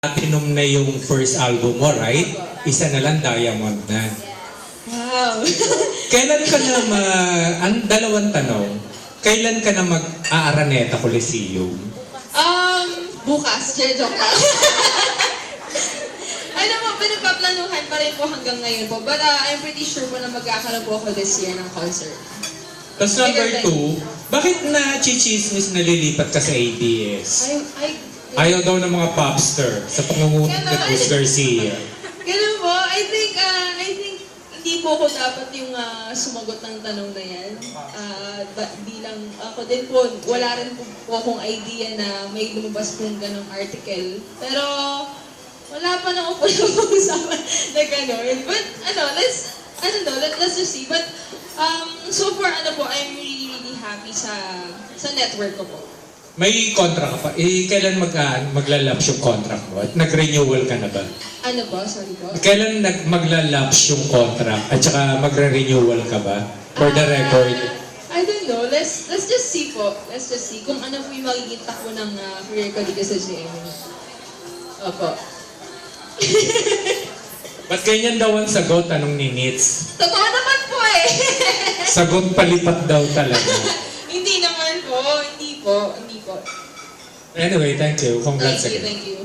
Platinum na yung first album mo, right? Isa na lang, diamond na. Wow. Kailan ka na dalawang tanong. Kailan ka na mag-Araneta Coliseum? Bukas. Joke lang. Alam mo, pinagpaplanuhan pa rin po hanggang ngayon po. But I'm pretty sure po na magkakaroon po ako this year ng concert. Tapos number 2, bakit na-chichismis na lilipat ka sa ABS? Ayaw daw ng mga popster sa pangungunan ni Cruz Garcia. Ganun po. I think hindi po ako dapat yung sumagot ng tanong na yan. Bilang ako din po, wala rin po akong idea na may lumabas pong ganong article. Pero wala pa na ako po usapan na gano'n. But let's just see. But so far, I'm really, really happy sa network ko po. May contract ka pa. Kailan maglalapse yung contract mo? At nag-renewal ka na ba? Ano po? Sorry po. Kailan maglalapse yung contract? At saka magre-renewal ka ba? For the record. I don't know. Let's just see po. Let's just see kung ano po yung magiging takbo ng career ko dito sa GMA. Opo. Ba't ganyan daw ang sagot? Anong ni Nits? Totoo naman po eh. Sagot palipat daw talaga. Hindi naman po. Hindi po. Anyway, thank you. Congrats again. Thank you.